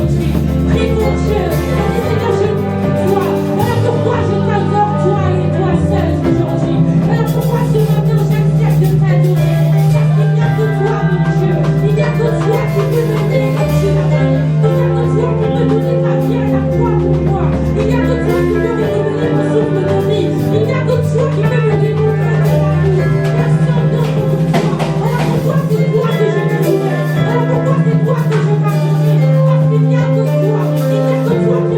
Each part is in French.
aujourd'hui. Prie mon Dieu. Et Seigneur, je toi. Voilà pourquoi je t'adore, toi et toi seul aujourd'hui. Voilà pourquoi ce matin j'accepte de t'adorer. Parce qu'il n'y a que toi, mon Dieu. Il n'y a que toi qui peux me dégager la main. Il n'y a que toi qui peux donner ta vie à la croix pour moi. Il n'y a que toi qui peux renouveler mon souffle de vie. Il n'y a que toi qui peux me délivrer de l'amour. Personne d'autre que toi. Voilà pourquoi c'est toi que je vais louer. Voilà pourquoi c'est toi que je vais adorer. Parce qu'il n'y a que toi. Il n'y a que toi qui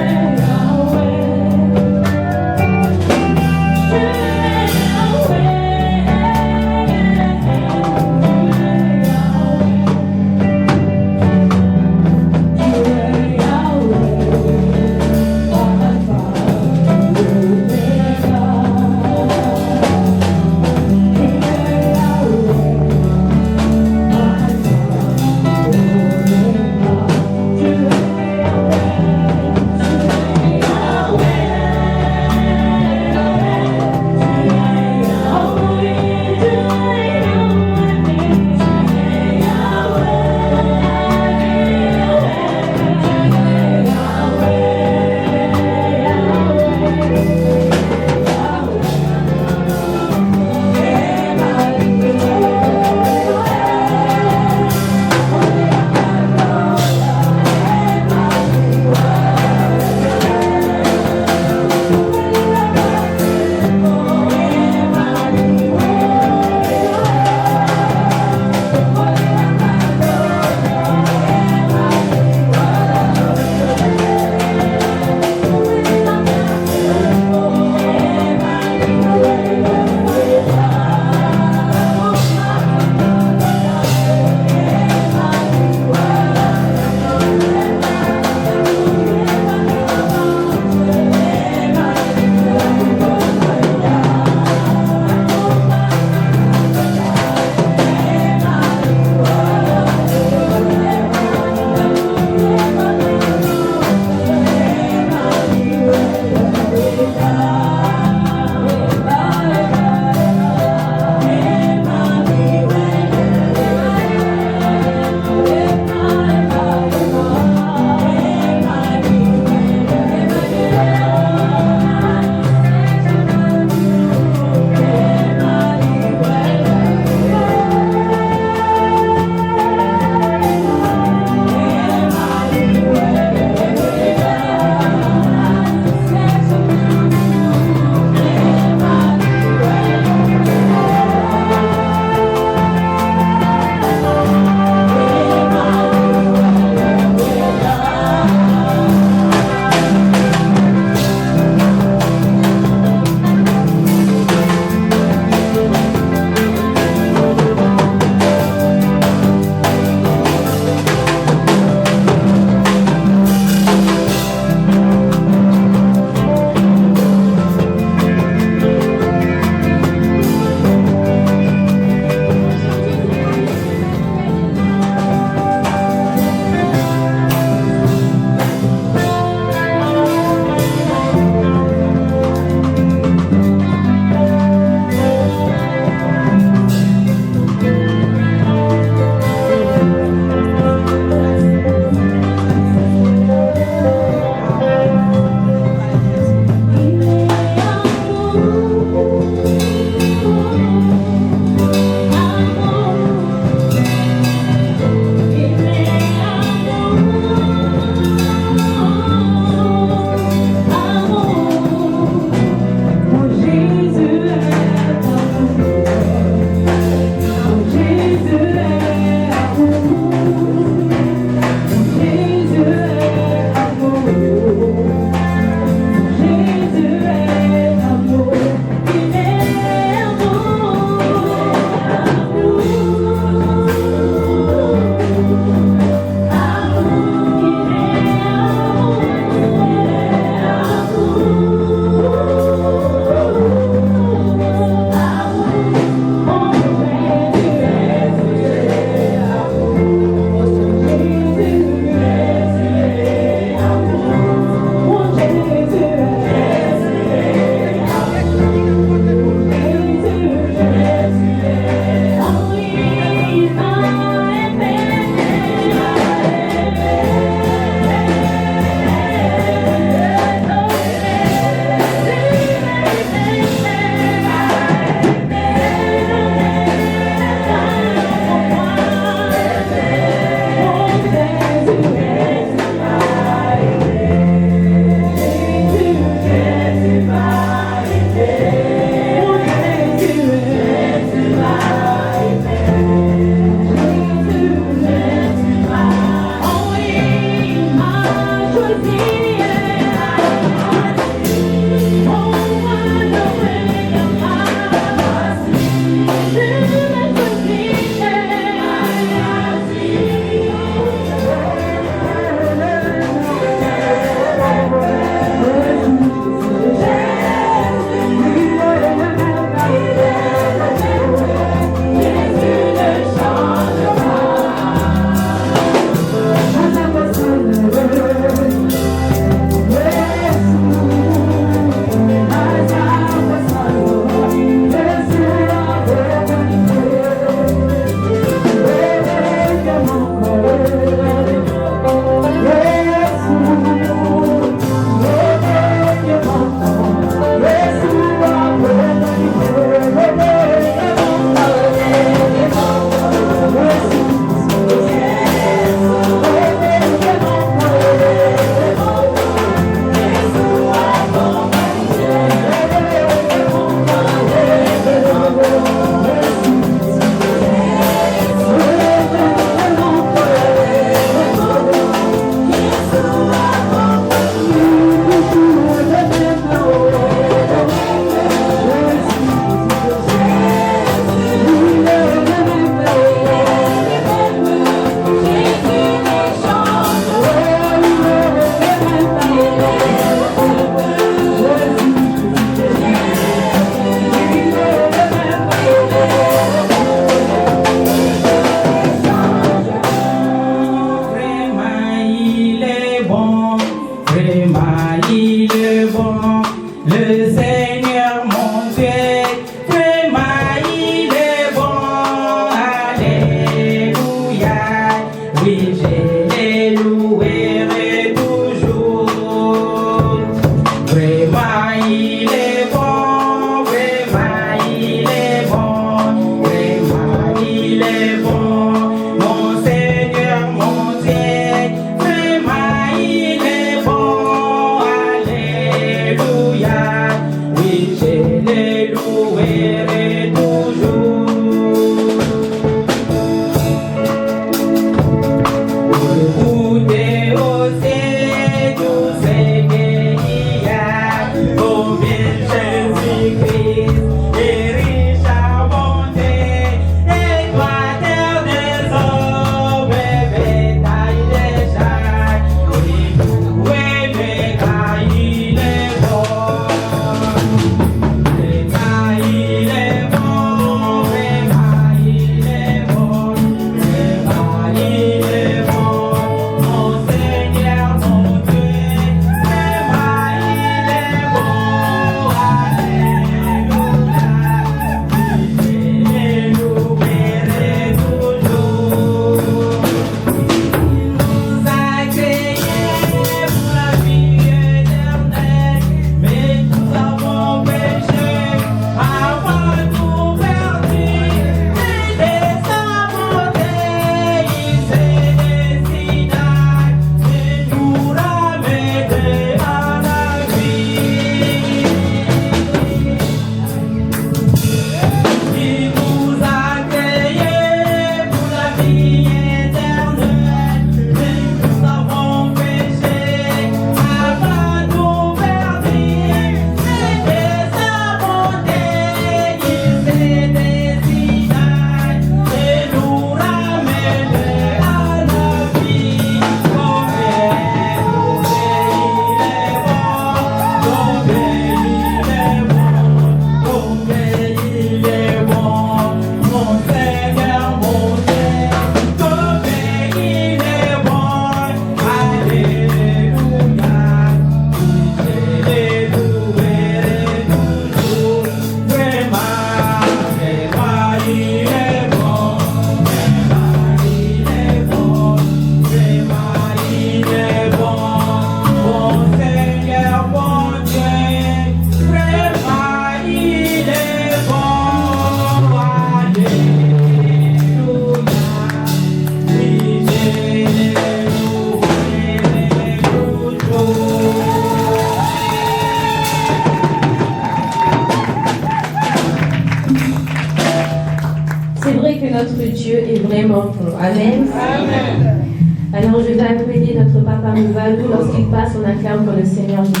C'est vrai que notre Dieu est vraiment bon. Amen. Amen. Alors je vais appeler notre papa Mouvalou. Lorsqu'il passe, on acclame pour le Seigneur Jésus.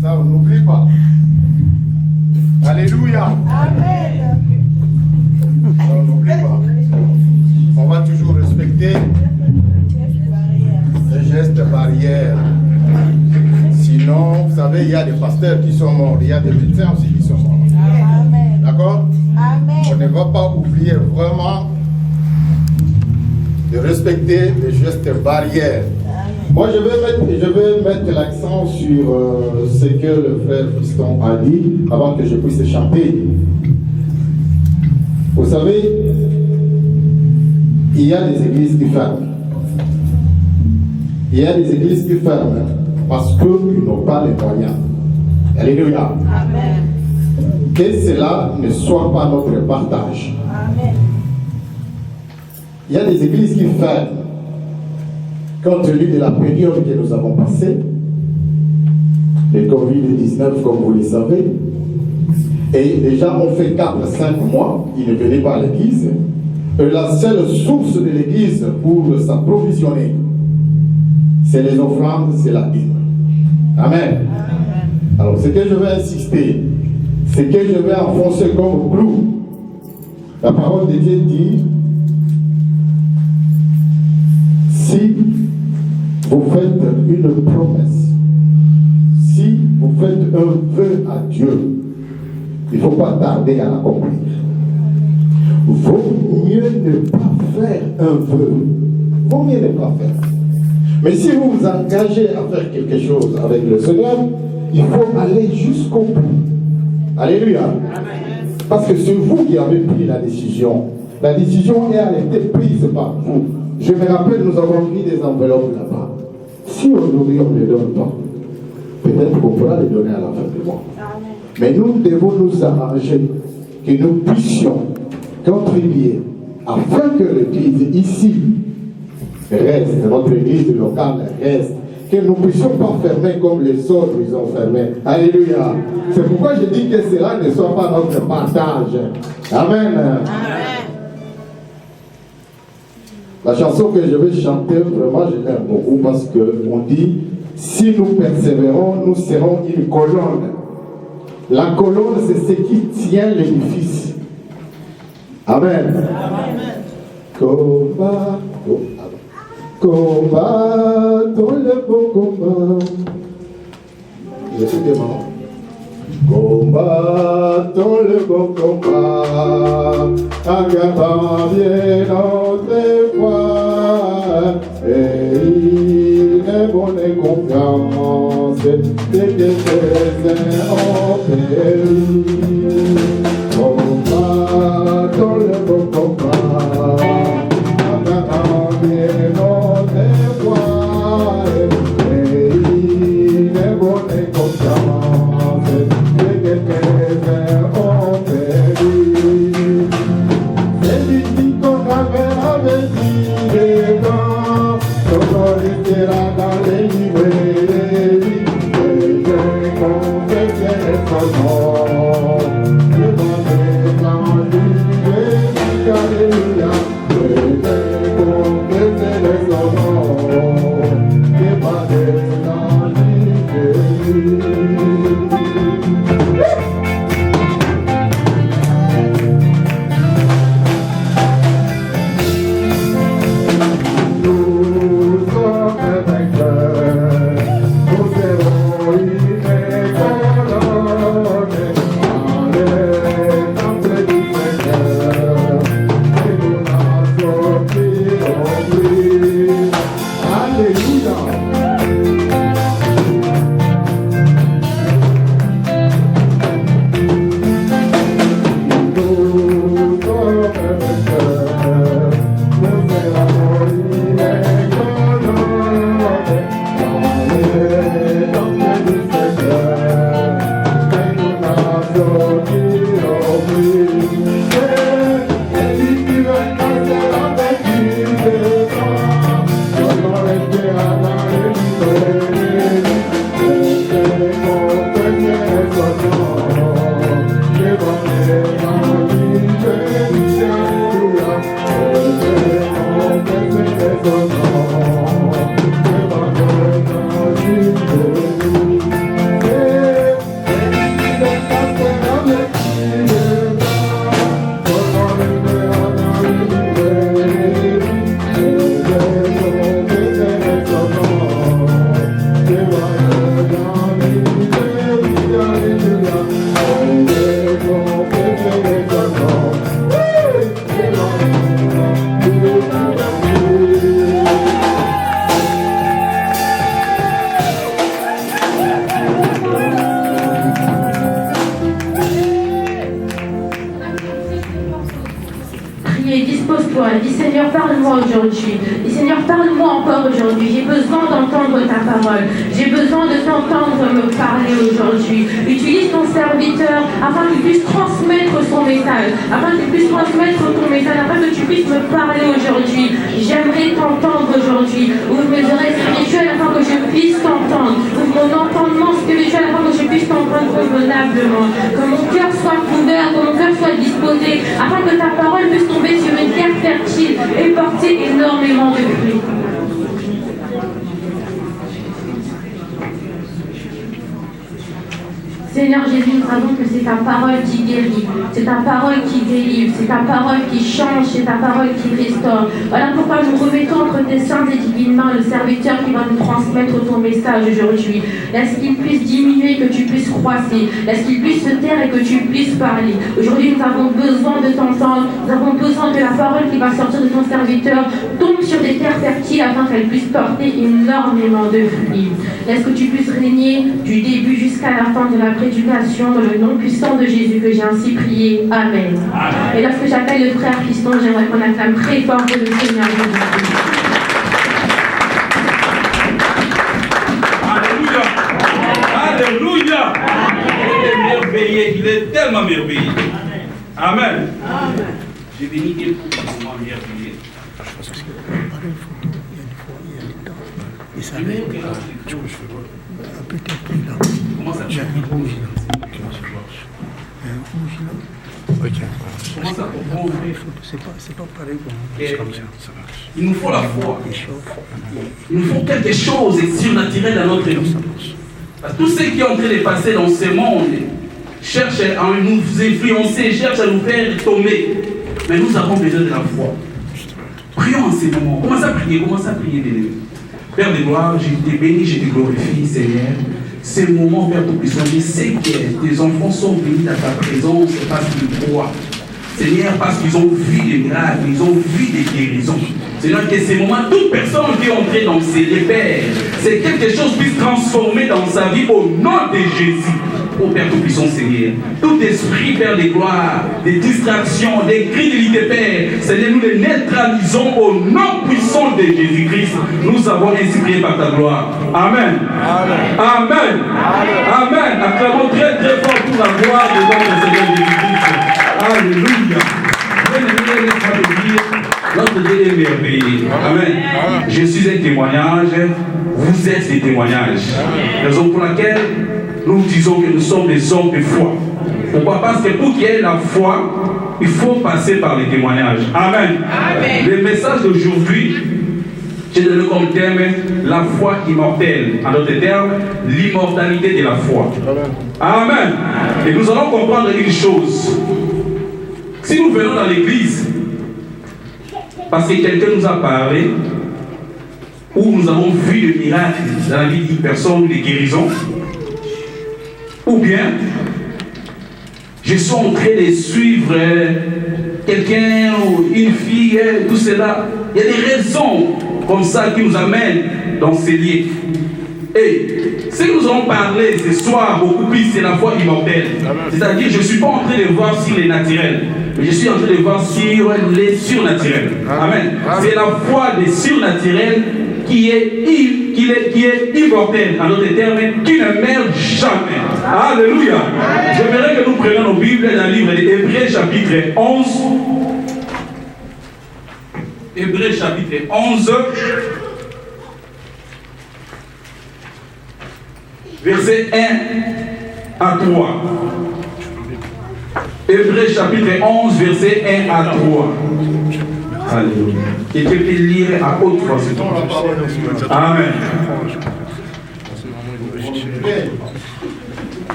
Ça, on n'oublie pas. Alléluia. Amen. Ça, on n'oublie pas. On va toujours respecter les gestes barrières. Sinon, vous savez, il y a des pasteurs qui sont morts. Il y a des médecins aussi qui sont morts. Amen. D'accord? Amen. On ne va pas oublier vraiment de respecter les gestes barrières. Moi, je vais mettre l'accent sur ce que le frère Fiston a dit avant que je puisse chanter. Vous savez, il y a des églises qui ferment. Il y a des églises qui ferment parce qu'ils n'ont pas les moyens. Alléluia. Amen. Que cela ne soit pas notre partage. Amen. Il y a des églises qui ferment compte tenu de la période que nous avons passée, le Covid-19 comme vous le savez, et déjà on fait 4-5 mois, ils ne venaient pas à l'église, et la seule source de l'église pour s'approvisionner, c'est les offrandes, c'est la dîme. Amen. Alors ce que je vais insister, c'est que je vais enfoncer comme clou. La parole de Dieu dit, si vous faites une promesse, si vous faites un vœu à Dieu, il ne faut pas tarder à l'accomplir. Vaut mieux ne pas faire un vœu. Vaut mieux ne pas faire. Mais si vous vous engagez à faire quelque chose avec le Seigneur, il faut aller jusqu'au bout. Alléluia. Parce que c'est vous qui avez pris la décision. La décision a été prise par vous. Je me rappelle, nous avons mis des enveloppes là-bas. Si aujourd'hui on ne les donne pas, peut-être qu'on pourra les donner à la fin du mois. Mais nous devons nous arranger que nous puissions contribuer afin que l'église ici reste, notre église locale reste, que nous ne puissions pas fermer comme les autres ils ont fermé. Alléluia. C'est pourquoi je dis que cela ne soit pas notre partage. Amen. Amen. La chanson que je vais chanter, vraiment, je l'aime beaucoup parce qu'on dit, si nous persévérons, nous serons une colonne. La colonne, c'est ce qui tient l'édifice. Amen. Combat, combattons le bon combat. Je suis dément. Combattons le bon combat, en gardant bien notre foi, et il est bon et confiance, dès que les ont péri. Combattons le bon combat, en gardant bien notre foi, et il est bon et confiance. Dans les librairies, aujourd'hui. Et Seigneur, parle-moi encore aujourd'hui. J'ai besoin d'entendre ta parole. J'ai besoin de t'entendre me parler aujourd'hui. Utilise ton serviteur afin qu'il puisse transmettre son message, afin qu'il puisse transmettre ton message, afin que tu puisses me parler aujourd'hui. J'aimerais t'entendre aujourd'hui. Ouvre mes oreilles spirituelles afin que je puisse t'entendre. Ouvre mon entendement spirituel afin que je puisse t'entendre convenablement. Que mon cœur soit couvert, que mon cœur soit disposé, afin que ta parole puisse tomber sur une terre fertile et porter énormément de fruits. Seigneur Jésus, nous savons que c'est ta parole qui guérit, c'est ta parole qui délivre, c'est ta parole qui change, c'est ta parole qui restaure. Voilà pourquoi nous remettons entre tes saintes et divines mains le serviteur qui va nous transmettre ton message aujourd'hui. Laisse qu'il puisse diminuer, que tu puisses croître. Laisse qu'il puisse se taire et que tu puisses parler. Aujourd'hui, nous avons besoin de t'entendre. Nous avons besoin que la parole qui va sortir de ton serviteur tombe sur des terres fertiles afin qu'elle puisse porter énormément de fruits. Laisse que tu puisses régner du début jusqu'à la fin de la prédication dans le nom puissant de Jésus que j'ai ainsi prié. Amen. Amen. Et lorsque j'appelle le frère Piston, j'aimerais qu'on acclame très fort pour le Seigneur Jésus. Alléluia. Alléluia. Il est merveilleux, il est tellement merveilleux. Amen. Amen. J'ai béni Dieu pour ce moment merveilleux. Il savait que peut-être plus là. Comment ça J'ai un rouge là. Un rouge là. Ok. Comment ça pour c'est pas pareil comme ça. Ça marche. Il nous faut la foi. Il chauffe. Il nous faut quelque chose de surnaturel dans notre vie. Parce que tous ceux qui ont en train de passer dans ce monde cherchent à nous influencer, cherchent à nous faire tomber. Mais nous avons besoin de la foi. Prions en ces moments. Commencez à prier, bien-aimés. Père de gloire, je te bénis, je te glorifie, Seigneur. Ces moments, Père Tout-Puissant, je sais que tes enfants sont venus à ta présence parce qu'ils croient. Seigneur, parce qu'ils ont vu des miracles, ils ont vu des guérisons. Seigneur, que ces moments, toute personne qui est entrée dans ces Père, c'est quelque chose qui puisse transformer dans sa vie au nom de Jésus. Ô Père Tout-Puissant, Seigneur, tout esprit, Père de gloire, des distractions, des cris de l'idée, Père, Seigneur, nous les neutralisons au nom puissant de Jésus-Christ. Nous avons ainsi prié par ta gloire. Amen. Amen. Amen. Amen. Acclamons très très fort pour la gloire de notre Seigneur Jésus-Christ. Alléluia. Notre Dieu est merveilleux. Amen. Je suis un témoignage. Vous êtes des témoignages. Raison pour laquelle nous disons que nous sommes des hommes de foi. Pourquoi? Parce que pour qu'il y ait la foi, il faut passer par les témoignages. Amen. Amen. Le message d'aujourd'hui, j'ai donné comme thème la foi immortelle. En d'autres termes, l'immortalité de la foi. Amen. Et nous allons comprendre une chose. Si nous venons dans l'église, parce que quelqu'un nous a parlé, ou nous avons vu des miracles dans la vie d'une personne, des guérisons, ou bien je suis en train de suivre quelqu'un ou une fille, tout cela. Il y a des raisons comme ça qui nous amènent dans ces lieux. Et ce que nous allons parler ce soir, beaucoup plus, c'est la foi immortelle. C'est-à-dire, je ne suis pas en train de voir sur les naturels, mais je suis en train de voir sur les surnaturels. Amen. C'est la foi des surnaturels qui est immortelle, en d'autres termes, qui ne meurt jamais. Alléluia. J'aimerais que nous prenions nos Bibles dans le livre d'Hébreux chapitre 11. Hébreux chapitre 11. Verset 1 à 3. Hébreux chapitre 11, verset 1 à 3. Alléluia. Quelqu'un peut lire à haute voix, s'il vous plaît. Amen.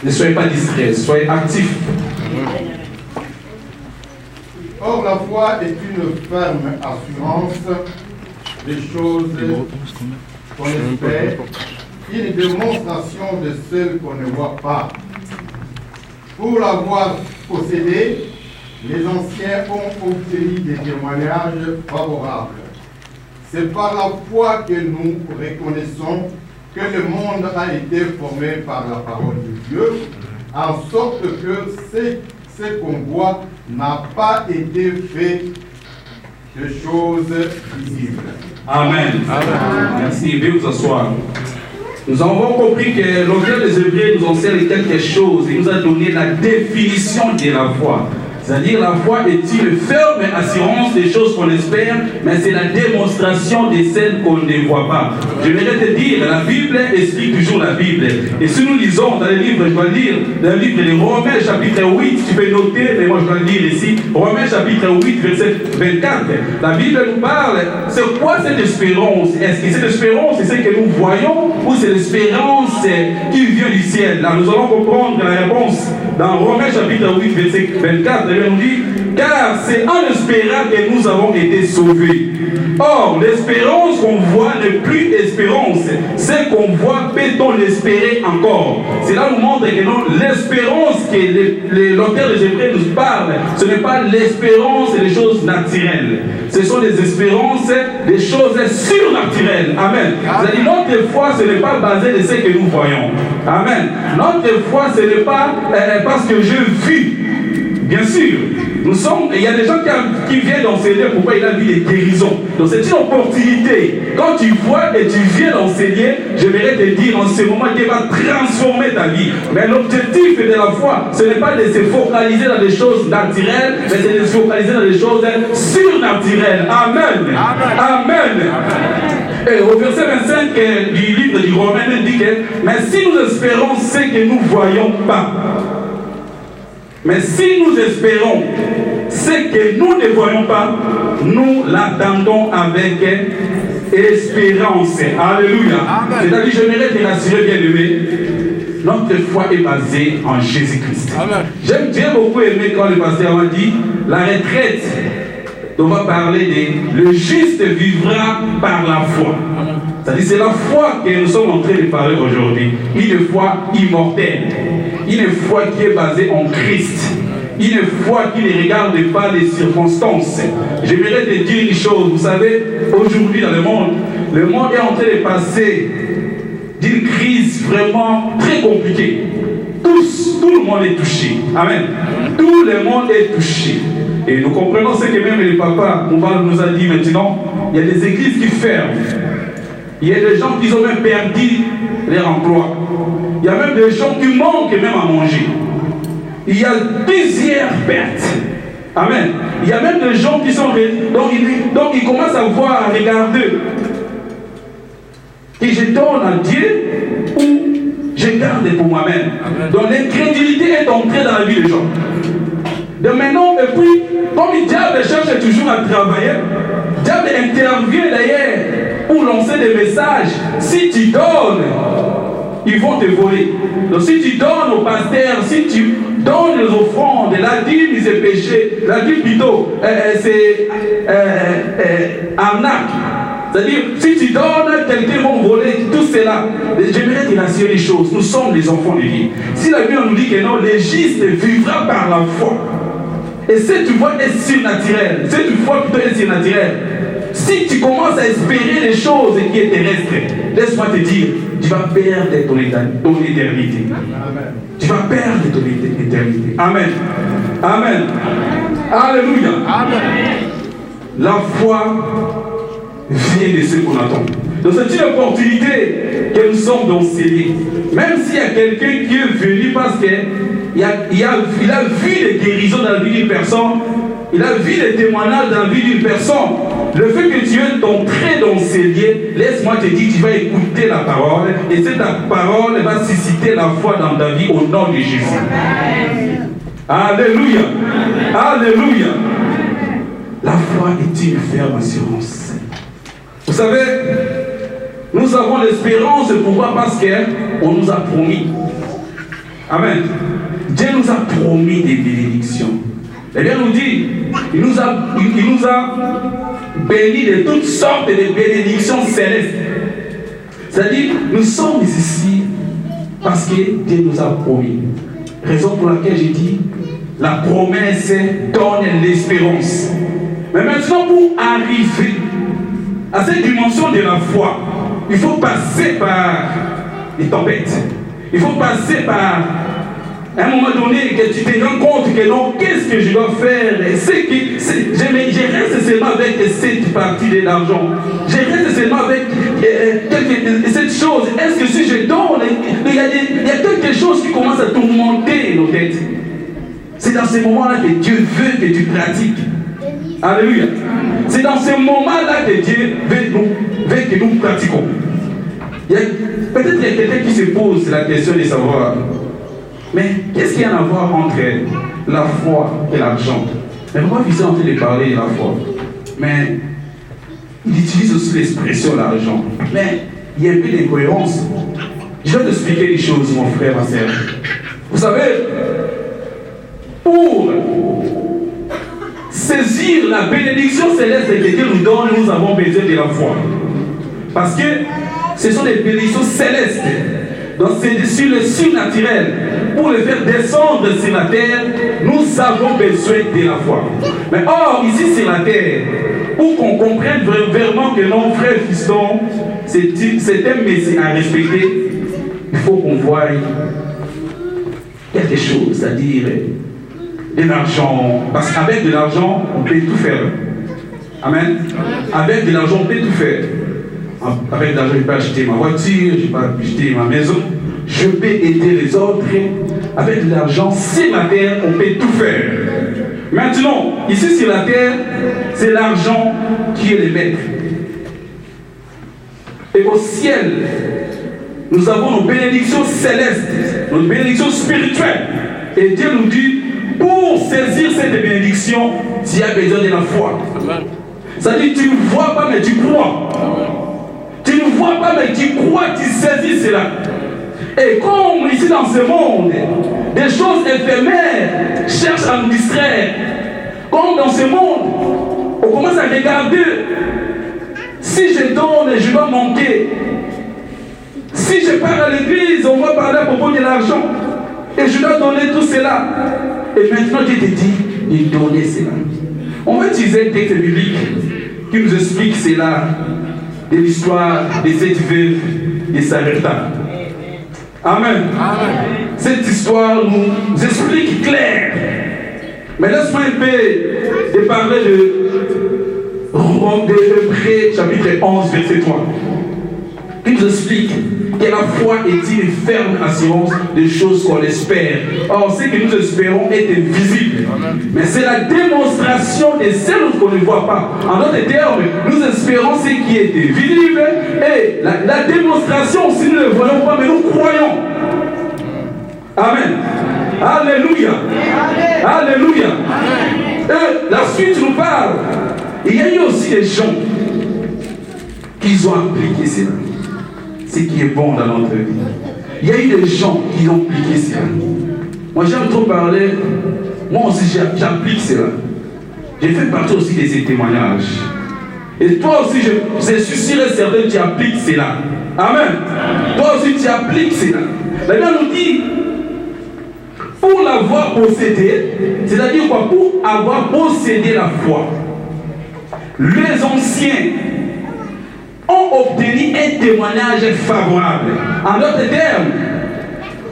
Ne soyez pas distraits, soyez actifs. Or, la foi est une ferme assurance des choses qu'on espère, une démonstration de celles qu'on ne voit pas. Pour l'avoir possédée, les anciens ont obtenu des témoignages favorables. C'est par la foi que nous reconnaissons que le monde a été formé par la parole de Dieu, en sorte que ce qu'on voit n'a pas été fait de choses visibles. Amen. Merci, veuillez vous asseoir. Nous avons compris que l'auteur des Hébreux nous enseigne quelque chose. Il nous a donné la définition de la foi. C'est-à-dire la foi est une ferme assurance des choses qu'on espère, mais c'est la démonstration de celles qu'on ne voit pas. Je voudrais te dire, la Bible explique toujours la Bible. Et si nous lisons dans le livre, je dois lire, dans le livre de Romains chapitre 8, tu peux noter, mais moi je dois le lire ici, Romains chapitre 8, verset 24. La Bible nous parle, c'est quoi cette espérance? Est-ce que cette espérance, c'est ce que nous voyons, ou c'est l'espérance qui vient du ciel? Là, nous allons comprendre la réponse dans Romains chapitre 8, verset 24. On dit, car c'est en espérant que nous avons été sauvés. Or, l'espérance qu'on voit n'est plus espérance. Ce qu'on voit, peut-on l'espérer encore? Cela nous montre que non, l'espérance que l'auteur des Hébreux nous parle, ce n'est pas l'espérance des choses naturelles. Ce sont des espérances, des choses surnaturelles. Amen. C'est-à-dire, notre foi, ce n'est pas basé de ce que nous voyons. Amen. Notre foi, ce n'est pas parce que je vis. Bien sûr, il y a des gens qui viennent enseigner pourquoi il a vu des guérisons. Donc c'est une opportunité. Quand tu vois et tu viens enseigner, je vais te dire en ce moment qu'il va transformer ta vie. Mais l'objectif de la foi, ce n'est pas de se focaliser dans des choses naturelles, mais c'est de se focaliser dans des choses surnaturelles. Amen. Amen. Et au verset 25 du livre du Romain, il dit que mais si nous espérons ce que nous ne voyons pas, mais si nous espérons ce que nous ne voyons pas, nous l'attendons avec espérance. Alléluia. C'est-à-dire, je voudrais te rassurer, bien-aimé, notre foi est basée en Jésus-Christ. J'ai beaucoup aimé quand le pasteur m'a dit, la retraite, on va parler de le juste vivra par la foi. C'est-à-dire, c'est la foi que nous sommes en train de parler aujourd'hui. Une foi immortelle. Une foi qui est basée en Christ. Une foi qui ne regarde pas les circonstances. J'aimerais te dire une chose. Vous savez, aujourd'hui dans le monde est en train de passer d'une crise vraiment très compliquée. Tout le monde est touché. Amen. Tout le monde est touché. Et nous comprenons ce que même le papa nous a dit maintenant. Il y a des églises qui ferment. Il y a des gens qui ont même perdu leur emploi. Il y a même des gens qui manquent même à manger. Il y a plusieurs pertes. Amen. Il y a même des gens qui sont... Donc ils commencent à voir, à regarder. Et je donne à Dieu ou je garde pour moi-même. Donc l'incrédulité est entrée dans la vie des gens. De maintenant, et puis, comme le diable cherche toujours à travailler, le diable intervient d'ailleurs pour lancer des messages. Si tu donnes, ils vont te voler. Donc si tu donnes au pasteur, si tu donnes les offrandes, la dîme c'est péché, la dîme plutôt c'est arnaque. C'est-à-dire, si tu donnes, quelqu'un va voler, tout cela. J'aimerais te rassurer les choses. Nous sommes les enfants de Dieu. Si la Bible nous dit que non, le juste vivra par la foi. Et cette foi est surnaturelle. Cette foi plutôt est surnaturelle. Si tu commences à espérer les choses qui sont terrestres, laisse-moi te dire, tu vas perdre ton éternité. Amen. Tu vas perdre ton éternité. Amen. Amen. Alléluia. Amen. La foi vient de ce qu'on attend. Donc c'est une opportunité que nous sommes d'enseigner. Même s'il y a quelqu'un qui est venu parce qu'il a vu les guérisons dans la vie d'une personne, il a vu les témoignages dans la vie d'une personne. Le fait que tu es entré d'enseigner, laisse-moi te dire, tu vas écouter la parole et cette parole va susciter la foi dans ta vie au nom de Jésus. Amen. Alléluia. Alléluia. La foi est une ferme assurance. Vous savez, nous avons l'espérance de pouvoir parce qu'on nous a promis. Amen. Dieu nous a promis des bénédictions. Et bien nous dit, il nous a bénis de toutes sortes de bénédictions célestes. C'est-à-dire, nous sommes ici parce que Dieu nous a promis. Raison pour laquelle j'ai dit, la promesse donne l'espérance. Mais maintenant, pour arriver à cette dimension de la foi, il faut passer par les tempêtes. Il faut passer par À un moment donné, que tu te rends compte que non, qu'est-ce que je dois faire? Je reste seulement avec cette partie de l'argent. Je reste seulement avec cette chose. Est-ce que si je donne, il y a quelque chose qui commence à tourmenter nos têtes. C'est dans ces moments-là que Dieu veut que tu pratiques. Alléluia. C'est dans ces moments-là que Dieu veut que nous pratiquons. Peut-être qu'il y a quelqu'un qui se pose la question de savoir, mais qu'est-ce qu'il y a à voir entre la foi et l'argent? Mais pourquoi il est en train de parler de la foi? Mais il utilise aussi l'expression l'argent. Mais il y a un peu d'incohérence. Je vais t'expliquer les choses, mon frère, ma soeur. Vous savez, pour saisir la bénédiction céleste que Dieu nous donne, nous avons besoin de la foi. Parce que ce sont des bénédictions célestes. Donc c'est sur le surnaturel. Pour le faire descendre sur la terre, nous avons besoin de la foi. Mais or, ici sur la terre, pour qu'on comprenne vraiment que nos frères fistons, c'est un Messie à respecter, il faut qu'on voie quelque chose, c'est-à-dire de l'argent. Parce qu'avec de l'argent, on peut tout faire. Amen. Avec de l'argent, on peut tout faire. Avec de l'argent, je peux acheter ma voiture, je peux acheter ma maison, je peux aider les autres. Avec de l'argent, sur la terre, on peut tout faire. Maintenant, ici sur la terre, c'est l'argent qui est le maître. Et au ciel, nous avons nos bénédictions célestes, nos bénédictions spirituelles. Et Dieu nous dit, pour saisir cette bénédiction, tu as besoin de la foi. C'est-à-dire, tu ne vois pas, mais tu crois. Tu ne vois pas, mais tu crois, tu saisis cela. Et comme ici dans ce monde, des choses éphémères cherchent à nous distraire. Comme dans ce monde, on commence à regarder. Si je donne, je dois manquer. Si je pars à l'église, on va parler à propos de l'argent. Et je dois donner tout cela. Et maintenant, Dieu te dit de donner cela. On va utiliser un texte biblique qui nous explique cela, de l'histoire de cette veuve de Sarepta. Amen. Amen. Cette histoire nous explique clair. Mais laisse-moi un peu de parler de Hébreux chapitre 11, verset 3. Qui nous explique que la foi est une ferme assurance des choses qu'on espère. Or, ce que nous espérons est invisible. Mais c'est la démonstration de celles qu'on ne voit pas. En d'autres termes, nous espérons ce qui est visible et la démonstration, si nous ne le voyons pas, mais nous croyons. Amen. Alléluia. Alléluia. Et la suite nous parle. Il y a eu aussi des gens qui ont appliqué cela. Ce qui est bon dans notre vie. Il y a eu des gens qui ont appliqué cela. Moi j'aime trop parler, moi aussi j'applique cela. J'ai fait partie aussi de ces témoignages. Et toi aussi, je suis sûr et certain que tu appliques cela. Amen. Toi aussi tu appliques cela. La Bible nous dit, pour l'avoir possédé, c'est-à-dire quoi? Pour avoir possédé la foi, les anciens ont obtenu un témoignage favorable. En d'autres termes,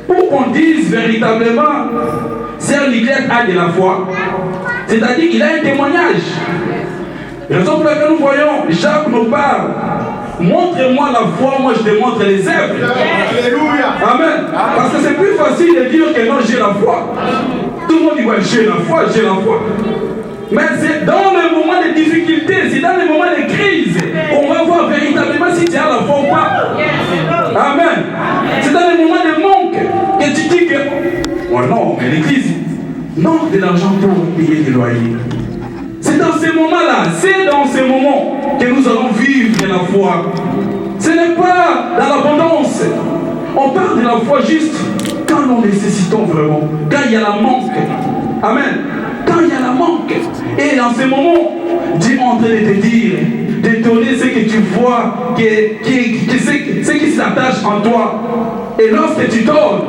pour qu'on dise véritablement, Sœur Niclette a de la foi, c'est-à-dire qu'il a un témoignage. Raison pour laquelle nous voyons, Jacques nous parle. Montre-moi la foi, moi je te montre les œuvres. Alléluia. Amen. Parce que c'est plus facile de dire que non, j'ai la foi. Tout le monde dit, ouais, j'ai la foi, j'ai la foi. Mais c'est dans les moments de difficulté, c'est dans les moments de crise qu'on va voir véritablement si tu as la foi ou pas. Amen. C'est dans les moments de manque que tu dis que, oh non, mais l'église, non, de l'argent pour payer des loyers. C'est dans ces moments-là, c'est dans ces moments que nous allons vivre de la foi. Ce n'est pas dans l'abondance. On parle de la foi juste quand nous nécessitons vraiment, quand il y a la manque. Amen. Quand il y a la manque. Et dans ces moments, Dieu est en train de te dire, de donner ce que tu vois, ce qui s'attache en toi. Et lorsque tu donnes,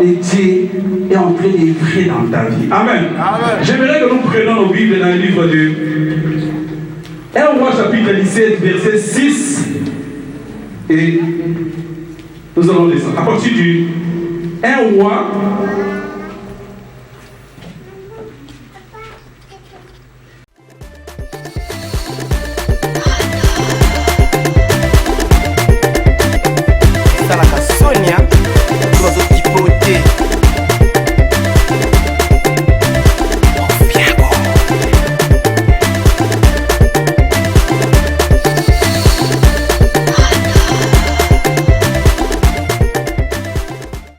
et Dieu est en train d'œuvrer dans ta vie. Amen. Amen. J'aimerais que nous prenions nos Bibles dans le livre de 1 Roi chapitre 17, verset 6. Et nous allons descendre. À partir du 1 Roi